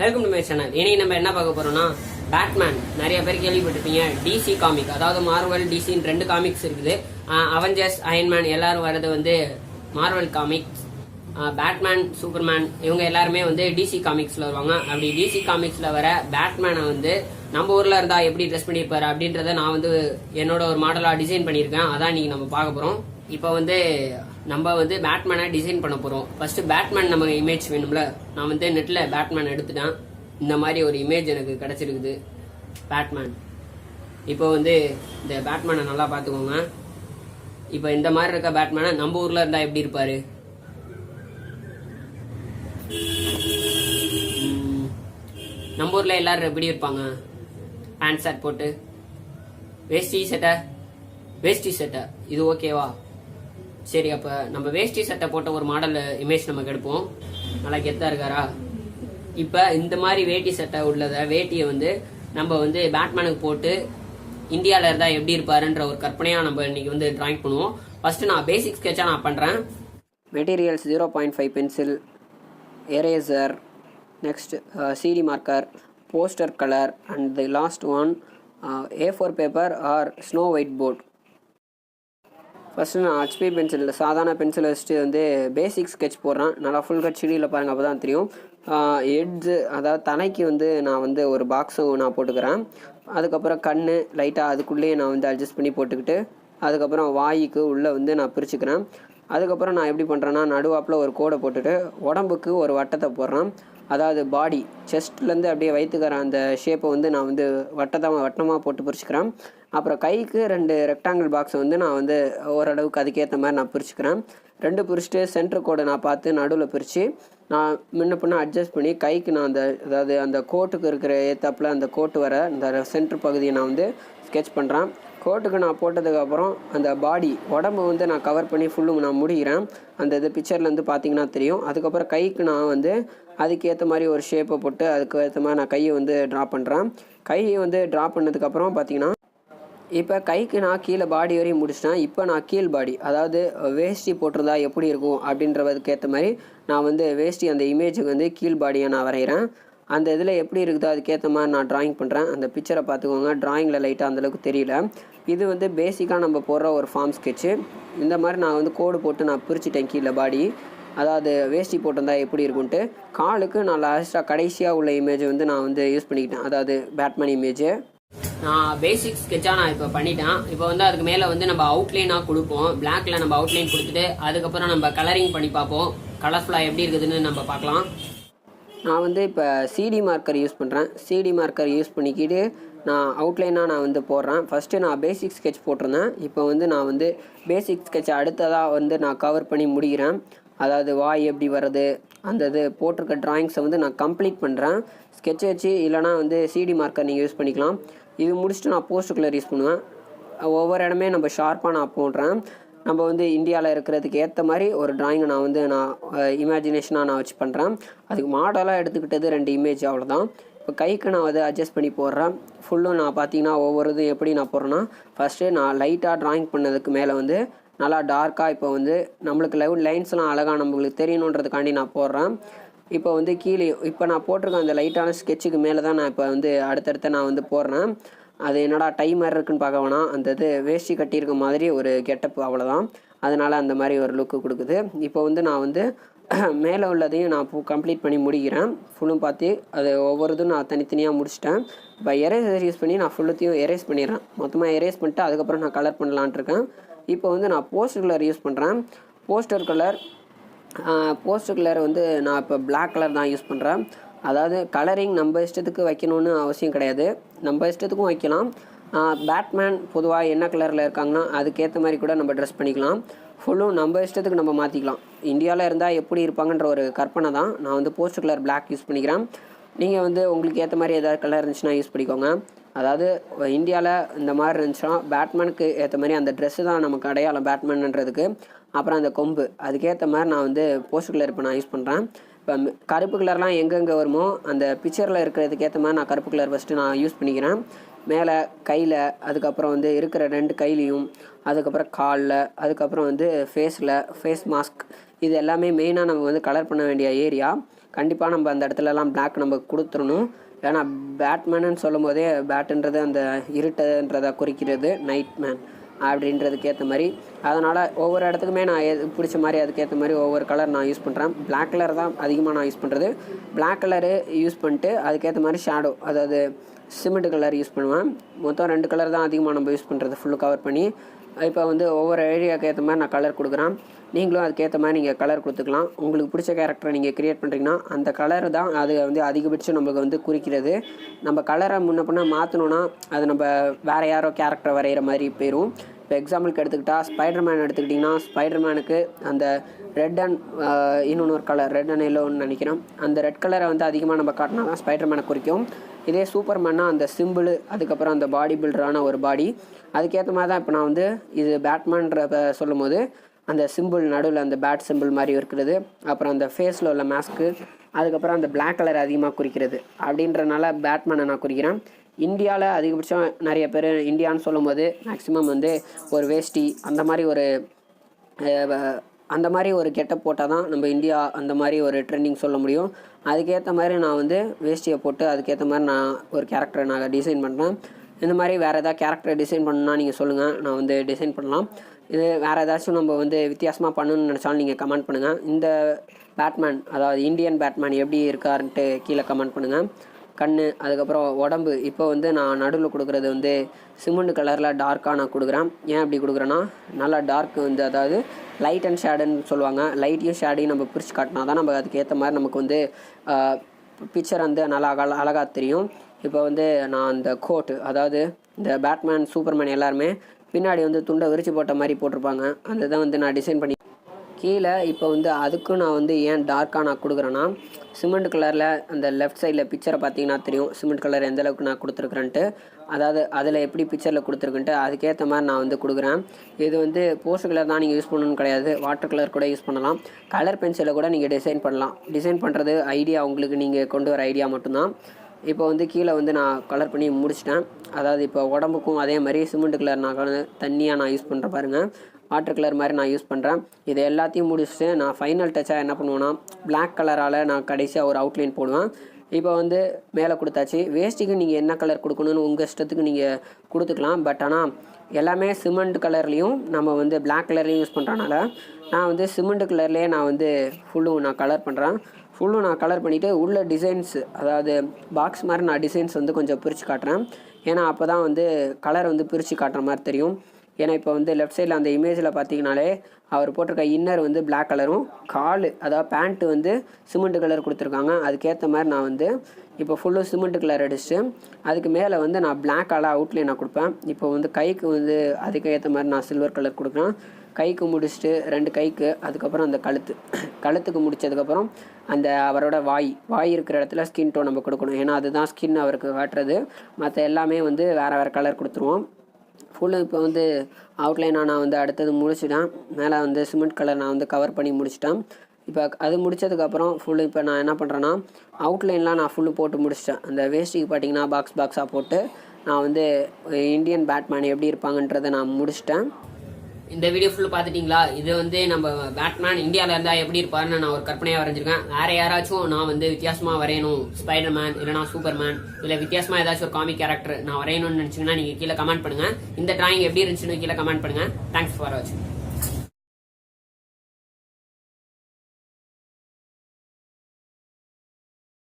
Welcome to my channel. இனி நம்ம என்ன பார்க்க போறோம்னா பேட்மேன். நிறைய பேர் கேள்விப்பட்டிருப்பீங்க. டிசி காமிக், அதாவது மார்வல் டிசின்னு 2 காமிக்ஸ் இருக்குது. அவெஞ்சர்ஸ், அயன்மேன் எல்லாரும் வர்றது வந்து மார்வல் காமிக்ஸ். பேட்மேன், சூப்பர்மேன் இவங்க எல்லாருமே வந்து டிசி காமிக்ஸ்ல வருவாங்க. அப்படி டிசி காமிக்ஸ்ல வர பேட்மேனை வந்து நம்ம ஊர்ல இருந்தா எப்படி ட்ரெஸ் பண்ணியிருப்பாரு அப்படின்றத நான் வந்து என்னோட ஒரு மாடலா டிசைன் பண்ணியிருக்கேன். அதான் இன்னைக்கு நம்ம பார்க்க போறோம். இப்போ வந்து நம்ம வந்து பேட்மேனை டிசைன் பண்ண போறோம். ஃபர்ஸ்ட் பேட்மேன் நமக்கு இமேஜ் வேணும்ல. நான் வந்து நெட்ல பேட்மேன் எடுத்துட்டேன். இந்த மாதிரி ஒரு இமேஜ் எனக்கு கிடைச்சிருக்குது பேட்மேன். இப்போ வந்து இந்த பேட்மேனை நல்லா பார்த்துக்கோங்க. இப்போ இந்த மாதிரி இருக்க பேட்மேனை நம்ம ஊர்ல இருந்தா எப்படி இருப்பாரு? நம்ம ஊர்ல எல்லாரும் எப்படி இருப்பாங்க? பேண்ட் ஷர்ட் போட்டு வேஷ்டி சட்டை இது ஓகேவா? சரி, அப்ப நம்ம வேஷ்டி சட்டை போட்ட ஒரு மாடல் இமேஜ் நமக்கு எடுப்போம். நல்லா கெத்தா இருக்காரா? இப்ப இந்த மாதிரி வேட்டி சட்டை உள்ளத வேட்டியை வந்து நம்ம வந்து பேட்மேனுக்கு போட்டு இந்தியால இருந்தா எப்படி இருப்பாருன்ற ஒரு கற்பனையா நம்ம இன்னைக்கு வந்து டிராயிங் பண்ணுவோம். ஃபர்ஸ்ட் நான் பேசிக் ஸ்கெட்சா நான் பண்றேன். Materials 0.5 pencil, eraser, next CD marker, poster colour and the last one A4 paper or snow white board. First நான் HP பென்சில், சாதாரண பென்சில் வச்சுட்டு வந்து பேசிக் ஸ்கெட்ச் போடுறேன். நல்லா ஃபுல் கட் சிடியில் பாருங்கள், அப்போ தான் தெரியும். எட்ஜு, அதாவது தலைக்கு வந்து நான் வந்து ஒரு பாக்ஸும் நான் போட்டுக்கிறேன். அதுக்கப்புறம் கண் லைட்டாக அதுக்குள்ளேயே நான் வந்து அட்ஜஸ்ட் பண்ணி போட்டுக்கிட்டு, அதுக்கப்புறம் வாய்க்கு உள்ளே வந்து நான் பிரிச்சுக்கிறேன். அதுக்கப்புறம் நான் எப்படி பண்ணுறேன்னா, நடுவாப்பில் ஒரு கோடை போட்டுட்டு உடம்புக்கு ஒரு வட்டத்தை போடுறேன். அதாவது பாடி செஸ்ட்லேருந்து அப்படியே வைத்துக்கிற அந்த ஷேப்பை வந்து நான் வந்து வட்டமாக போட்டு பிரிச்சுக்கிறேன். அப்புறம் கைக்கு 2 ரெக்டாங்கிள் பாக்ஸை வந்து நான் வந்து ஓரளவுக்கு அதுக்கேற்ற மாதிரி நான் பிரிச்சுக்கிறேன். 2 பிரிச்சுட்டு சென்டர் கோடை நான் பார்த்து நடுவில் பிரித்து நான் முன்ன பின்ன அட்ஜஸ்ட் பண்ணி கைக்கு நான் அதாவது அந்த கோட்டுக்கு இருக்கிற ஏத்தாப்பில் அந்த கோட்டு வர இந்த சென்டர் பகுதியை நான் வந்து ஸ்கெட்ச் பண்ணுறேன். கோட்டுக்கு நான் போட்டதுக்கப்புறம் அந்த பாடி உடம்பு வந்து நான் கவர் பண்ணி ஃபுல்லும் நான் முடிகிறேன். அந்த இது பிக்சர்லேருந்து பார்த்தீங்கன்னா தெரியும். அதுக்கப்புறம் கைக்கு நான் வந்து அதுக்கேற்ற மாதிரி ஒரு ஷேப்பை போட்டு அதுக்கு ஏற்ற மாதிரி நான் கையை வந்து ட்ரா பண்ணுறேன். கையை வந்து ட்ரா பண்ணதுக்கப்புறம் பார்த்தீங்கன்னா இப்போ கைக்கு நான் கீழே பாடி வரையும் முடிச்சிட்டேன். இப்போ நான் கீழ் பாடி, அதாவது வேஷ்டி போட்டிருந்தா எப்படி இருக்கும் அப்படின்றதுக்கு ஏற்ற மாதிரி நான் வந்து வேஷ்டி அந்த இமேஜுக்கு வந்து கீழ் பாடியை நான் வரைகிறேன். அந்த இதில் எப்படி இருக்குதோ அதுக்கேற்ற மாதிரி நான் ட்ராயிங் பண்ணுறேன். அந்த பிக்சரை பார்த்துக்கோங்க. ட்ராயிங்கில் லைட்டாக அந்தளவுக்கு தெரியல. இது வந்து பேசிக்காக நம்ம போடுற ஒரு ஃபார்ம் ஸ்கெட்சு. இந்த மாதிரி நான் வந்து கோடு போட்டு நான் பிரிச்சுட்டேன் கீழே பாடி, அதாவது வேஷ்டி போட்டிருந்தா எப்படி இருக்குன்ட்டு. காலுக்கு நான் லாஸ்ட்டாக கடைசியாக உள்ள இமேஜை வந்து நான் வந்து யூஸ் பண்ணிக்கிட்டேன், அதாவது பேட்மேன் இமேஜு. நான் பேசிக் ஸ்கெட்சாக நான் இப்போ பண்ணிட்டேன். இப்போ வந்து அதுக்கு மேலே வந்து நம்ம அவுட்லைனாக கொடுப்போம். பிளாக்ல நம்ம அவுட்லைன் கொடுத்துட்டு அதுக்கப்புறம் நம்ம கலரிங் பண்ணி பார்ப்போம். கலர்ஃபுல்லாக எப்படி இருக்குதுன்னு நம்ம பார்க்கலாம். நான் வந்து இப்போ சிடி மார்க்கர் யூஸ் பண்ணுறேன். சிடி மார்க்கர் யூஸ் பண்ணிக்கிட்டு நான் அவுட்லைனாக நான் வந்து போடுறேன். ஃபஸ்ட்டு நான் பேசிக் ஸ்கெட்ச் போட்டிருந்தேன். இப்போ வந்து நான் வந்து பேசிக் ஸ்கெட்ச் அடுத்ததாக வந்து நான் கவர் பண்ணி முடிக்கிறேன். அதாவது வாய் எப்படி வர்றது, அந்த இது போட்டிருக்க ட்ராயிங்ஸை வந்து நான் கம்ப்ளீட் பண்ணுறேன். ஸ்கெட்ச் வச்சு, இல்லைனா வந்து சிடி மார்க்கர் நீங்கள் யூஸ் பண்ணிக்கலாம். இது முடிச்சுட்டு நான் போஸ்ட் கலர் யூஸ் பண்ணுவேன். ஒவ்வொரு இடமே நம்ம ஷார்ப்பாக நான் போடுறேன். நம்ம வந்து இந்தியாவில் இருக்கிறதுக்கு ஏற்ற மாதிரி ஒரு ட்ராயிங்கை நான் வந்து இமேஜினேஷனாக நான் வச்சு பண்ணுறேன். அதுக்கு மாடலாக எடுத்துக்கிட்டது 2 இமேஜ், அவ்வளோதான். இப்போ கைக்கு நான் வந்து அட்ஜஸ்ட் பண்ணி போடுறேன். ஃபுல்லும் நான் பார்த்தீங்கன்னா ஒவ்வொரு இது எப்படி நான் போடுறேன்னா, ஃபஸ்ட்டு நான் லைட்டாக ட்ராயிங் பண்ணதுக்கு மேலே வந்து நல்லா டார்க்காக இப்போ வந்து நம்மளுக்கு லைன்ஸ்லாம் அழகாக நம்மளுக்கு தெரியணுன்றதுக்காண்டி நான் போடுறேன். இப்போ வந்து கீழே இப்போ நான் போட்டிருக்கேன் அந்த லைட்டான ஸ்கெட்சுக்கு மேலே தான் நான் இப்போ வந்து அடுத்தடுத்த நான் வந்து போடுறேன். அது என்னடா டைமர் இருக்குன்னு பார்க்க வேணாம், அந்த இது வேஷ்டி கட்டியிருக்க மாதிரி ஒரு கெட்டப், அவ்வளோதான். அதனால் அந்த மாதிரி ஒரு லுக்கு கொடுக்குது. இப்போ வந்து நான் வந்து மேலே உள்ளதையும் நான் கம்ப்ளீட் பண்ணி முடிக்கிறேன். ஃபுல்லும் பார்த்து அது ஒவ்வொரு இதுவும் நான் தனித்தனியாக முடிச்சிட்டேன். இப்போ எரேசர் யூஸ் பண்ணி நான் ஃபுல்லுத்தையும் எரேஸ் பண்ணிடுறேன். மொத்தமாக எரேஸ் பண்ணிட்டு அதுக்கப்புறம் நான் கலர் பண்ணலான்ட்டு இருக்கேன். இப்போ வந்து நான் போஸ்டர் கலர் யூஸ் பண்ணுறேன். போஸ்டர் கலர் வந்து நான் இப்போ பிளாக் கலர் தான் யூஸ் பண்ணுறேன். அதாவது கலரிங் நம்ம இஷ்டத்துக்கு வைக்கணும்னு அவசியம் கிடையாது, நம்ம இஷ்டத்துக்கும் வைக்கலாம். பேட்மேன் பொதுவாக என்ன கலரில் இருக்காங்கன்னா அதுக்கேற்ற மாதிரி கூட நம்ம ட்ரெஸ் பண்ணிக்கலாம். ஃபுல்லும் நம்ம இஷ்டத்துக்கு நம்ம மாற்றிக்கலாம். இந்தியாவில் இருந்தால் எப்படி இருப்பாங்கன்ற ஒரு கற்பனை தான். நான் வந்து போஸ்டர் கலர் பிளாக் யூஸ் பண்ணிக்கிறேன். நீங்கள் வந்து உங்களுக்கு ஏற்ற மாதிரி ஏதாவது கலர் இருந்துச்சுன்னா யூஸ் பண்ணிக்கோங்க. அதாவது இந்தியாவில் இந்த மாதிரி இருந்துச்சுன்னா பேட்மேனுக்கு ஏற்ற மாதிரி அந்த ட்ரெஸ்ஸு தான் நமக்கு அடையாளம் பேட்மேன்ன்றதுக்கு. அப்புறம் அந்த கொம்பு, அதுக்கேற்ற மாதிரி நான் வந்து போஸ்டர் கலர் இப்போ நான் யூஸ் பண்ணுறேன். இப்போ கருப்பு கலர்லாம் எங்கெங்கே வருமோ அந்த பிக்சரில் இருக்கிறதுக்கு ஏற்ற மாதிரி நான் கருப்பு கலர் ஃபஸ்ட்டு நான் யூஸ் பண்ணிக்கிறேன். மேலே கையில், அதுக்கப்புறம் வந்து இருக்கிற 2 கையிலையும், அதுக்கப்புறம் காலில், அதுக்கப்புறம் வந்து ஃபேஸ் மாஸ்க், இது எல்லாமே மெயினாக நம்ம வந்து கலர் பண்ண வேண்டிய ஏரியா. கண்டிப்பாக நம்ம அந்த இடத்துலலாம் பிளாக் நம்ம கொடுத்துடணும். ஏன்னா பேட்மேனுன்னு சொல்லும் போதே பேட்டுன்றது அந்த இருட்டுன்றதை குறிக்கிறது, நைட் மேன் அப்படின்றதுக்கு ஏற்ற மாதிரி. அதனால் ஒவ்வொரு இடத்துக்குமே நான் பிடிச்ச மாதிரி அதுக்கேற்ற மாதிரி ஒவ்வொரு கலர் நான் யூஸ் பண்ணுறேன். பிளாக் கலர் தான் அதிகமாக நான் யூஸ் பண்ணுறது. பிளாக் கலரு யூஸ் பண்ணிட்டு அதுக்கேற்ற மாதிரி ஷேடோ, அதாவது சிமெண்ட் கலர் யூஸ் பண்ணுவேன். மொத்தம் 2 கலர் தான் அதிகமாக நம்ம யூஸ் பண்ணுறது ஃபுல்லு கவர் பண்ணி. இப்போ வந்து ஒவ்வொரு ஏரியாவுக்கு ஏற்ற மாதிரி நான் கலர் கொடுக்குறேன். நீங்களும் அதுக்கேற்ற மாதிரி நீங்கள் கலர் கொடுத்துக்கலாம். உங்களுக்கு பிடிச்ச கேரக்டரை நீங்கள் க்ரியேட் பண்ணுறீங்கன்னா அந்த கலர் தான் அது வந்து அதிகபட்சம் நம்மளுக்கு வந்து குறிக்கிறது. நம்ம கலரை முன்ன பின்ன மாற்றணுன்னா அது நம்ம வேறு யாரோ கேரக்டர் வரைகிற மாதிரி போயிடும். இப்போ எக்ஸாம்பிளுக்கு எடுத்துக்கிட்டால் ஸ்பைடர்மேன் எடுத்துக்கிட்டிங்கன்னா ஸ்பைடர்மேனுக்கு அந்த ரெட் அண்ட் இன்னொன்று ஒரு கலர் ரெட் அண்ட் எல்லோன்னு நினைக்கிறேன். அந்த ரெட் கலரை வந்து அதிகமாக நம்ம காட்டினா தான் ஸ்பைடர்மேனை குறிக்கும். இதே சூப்பர்மேன்னா அந்த சிம்பிள், அதுக்கப்புறம் அந்த பாடி பில்டரான ஒரு பாடி, அதுக்கேற்ற மாதிரி தான் இப்போ நான் வந்து இது பேட்மேன்ற சொல்லும் போது அந்த சிம்பிள் நடுவில் அந்த பேட் சிம்பிள் மாதிரி இருக்கிறது, அப்புறம் அந்த ஃபேஸில் உள்ள மாஸ்க்கு, அதுக்கப்புறம் அந்த பிளாக் கலர் அதிகமாக குறிக்கிறது அப்படின்றனால பேட்மேனை நான் குறிக்கிறேன். இந்தியாவில் அதிகபட்சம் நிறைய பேர் இந்தியான்னு சொல்லும் போது மேக்ஸிமம் வந்து ஒரு வேஷ்டி அந்த மாதிரி ஒரு கெட்டப் போட்டால் தான் நம்ம இந்தியா அந்த மாதிரி ஒரு ட்ரெண்டிங் சொல்ல முடியும். அதுக்கேற்ற மாதிரி நான் வந்து வேஷ்டியை போட்டு அதுக்கேற்ற மாதிரி நான் ஒரு கேரக்டரை நான் டிசைன் பண்ணுறேன். இந்த மாதிரி வேறு எதாவது கேரக்டரை டிசைன் பண்ணணுன்னா நீங்கள் சொல்லுங்கள், நான் வந்து டிசைன் பண்ணலாம். இது வேறு ஏதாச்சும் நம்ம வந்து வித்தியாசமாக பண்ணணும்னு நினச்சாலும் நீங்கள் கமெண்ட் பண்ணுங்கள். இந்த பேட்மேன், அதாவது இந்தியன் பேட்மேன் எப்படி இருக்காருன்ட்டு கீழே கமெண்ட் பண்ணுங்கள். கண், அதுக்கப்புறம் உடம்பு, இப்போ வந்து நான் நடுவில் கொடுக்குறது வந்து சிமெண்ட் கலரில் டார்க்காக நான் கொடுக்குறேன். ஏன் அப்படி கொடுக்குறேன்னா நல்லா டார்க் வந்து அதாவது லைட் அண்ட் ஷேடுன்னு சொல்லுவாங்க. லைட்டையும் ஷேடையும் நம்ம பிரித்து காட்டினா தான் நம்ம அதுக்கேற்ற மாதிரி நமக்கு வந்து பிக்சர் வந்து நல்லா அழகாக தெரியும். இப்போ வந்து நான் அந்த கோட்டு, அதாவது இந்த பேட்மேன் சூப்பர்மேன் எல்லாருமே பின்னாடி வந்து துண்டை விரிச்சு போட்ட மாதிரி போட்டிருப்பாங்க. அந்த இதை வந்து நான் டிசைன் பண்ணி கீழே இப்போ வந்து அதுக்கும் நான் வந்து ஏன் டார்க்காக நான் கொடுக்குறேன்னா சிமெண்ட் கலரில் அந்த லெஃப்ட் சைடில் பிக்சரை பார்த்தீங்கன்னா தெரியும் சிமெண்ட் கலர் எந்தளவுக்கு நான் கொடுத்துருக்குறேன்ட்டு. அதாவது அதில் எப்படி பிக்சரில் கொடுத்துருக்குன்ட்டு அதுக்கேற்ற மாதிரி நான் வந்து கொடுக்குறேன். இது வந்து போஸ்ட் கலர் தான் நீங்கள் யூஸ் பண்ணணும்னு கிடையாது, வாட்டர் கலர் கூட யூஸ் பண்ணலாம். கலர் பென்சிலை கூட நீங்கள் டிசைன் பண்ணலாம். டிசைன் பண்ணுறது ஐடியா உங்களுக்கு நீங்கள் கொண்டு வர ஐடியா மட்டும்தான். இப்போ வந்து கீழே வந்து நான் கலர் பண்ணி முடிச்சிட்டேன். அதாவது இப்போ உடம்புக்கும் அதே மாதிரி சிமெண்ட் கலர் நான் தண்ணியாக நான் யூஸ் பண்ணுறேன் பாருங்கள், வாட்டர் கலர் மாதிரி நான் யூஸ் பண்ணுறேன். இது எல்லாத்தையும் முடிச்சுட்டு நான் ஃபைனல் டச்சாக என்ன பண்ணுவேன்னா பிளாக் கலரால் நான் கடைசியாக ஒரு அவுட்லைன் போடுவேன். இப்போ வந்து மேலே கொடுத்தாச்சு. வேஸ்ட்டுக்கு நீங்கள் என்ன கலர் கொடுக்கணுன்னு உங்கள் இஷ்டத்துக்கு நீங்கள் கொடுத்துக்கலாம். பட் ஆனால் எல்லாமே சிமெண்ட் கலர்லேயும் நம்ம வந்து பிளாக் கலர்லேயும் யூஸ் பண்ணுறனால நான் வந்து சிமெண்ட் கலர்லேயே நான் வந்து ஃபுல்லும் நான் கலர் பண்ணுறேன். ஃபுல்லும் நான் கலர் பண்ணிவிட்டு உள்ள டிசைன்ஸ், அதாவது பாக்ஸ் மாதிரி நான் டிசைன்ஸ் வந்து கொஞ்சம் பிரித்து காட்டுறேன். ஏன்னா அப்போ தான் வந்து கலர் வந்து பிரித்து காட்டுற மாதிரி தெரியும். ஏன்னா இப்போ வந்து லெஃப்ட் சைடில் அந்த இமேஜில் பார்த்தீங்கனாலே அவர் போட்டிருக்க இன்னர் வந்து பிளாக் கலரும், கால் அதாவது பேண்ட்டு வந்து சிமெண்ட் கலர் கொடுத்துருக்காங்க. அதுக்கேற்ற மாதிரி நான் வந்து இப்போ ஃபுல்லும் சிமெண்ட் கலர் அடிச்சுட்டு அதுக்கு மேலே வந்து நான் பிளாக் கலர் அவுட்லைன் நான் கொடுப்பேன். இப்போ வந்து கைக்கு வந்து அதுக்கேற்ற மாதிரி நான் சில்வர் கலர் கொடுக்குறேன். கைக்கு முடிச்சுட்டு 2 கைக்கு, அதுக்கப்புறம் அந்த கழுத்துக்கு முடித்ததுக்கப்புறம் அந்த அவரோட வாய் இருக்கிற இடத்துல ஸ்கின் டோன் நம்ம கொடுக்கணும். ஏன்னா அதுதான் ஸ்கின் அவருக்கு காட்டுறது. மற்ற எல்லாமே வந்து வேறு கலர் கொடுத்துருவோம். ஃபுல்லு இப்போ வந்து அவுட்லைனாக நான் வந்து அடுத்தது முடிச்சிட்டேன். மேலே வந்து சிமெண்ட் கலர் நான் வந்து கவர் பண்ணி முடிச்சிட்டேன். இப்போ அது முடித்ததுக்கப்புறம் ஃபுல்லு இப்போ நான் என்ன பண்ணுறேன்னா அவுட்லைன்லாம் நான் ஃபுல்லு போட்டு முடிச்சிட்டேன். அந்த வேஸ்ட்டுக்கு பார்த்தீங்கன்னா பாக்ஸாக போட்டு நான் வந்து இந்தியன் பேட்மேன் எப்படி இருப்பாங்கன்றதை நான் முடிச்சிட்டேன். இந்த வீடியோ ஃபுல்லு பார்த்துட்டிங்களா? இது வந்து நம்ம பேட்மேன் இந்தியாவில் இருந்தால் எப்படி இருப்பாருன்னு நான் ஒரு கற்பனையாக வரைஞ்சிருக்கேன். வேறு யாராச்சும் நான் வந்து வித்தியாசமாக வரையணும், ஸ்பைடர்மேன் இல்லைனா சூப்பர்மேன் இல்லை வித்தியாசமாக ஏதாச்சும் ஒரு காமிக் கேரக்டர் நான் வரையணும்னு நினச்சிங்கன்னா நீங்கள் கீழே கமெண்ட் பண்ணுங்கள். இந்த டிராயிங் எப்படி இருந்துச்சுன்னு கீழே கமெண்ட் பண்ணுங்கள். தேங்க்ஸ் ஃபார் வாட்சிங்.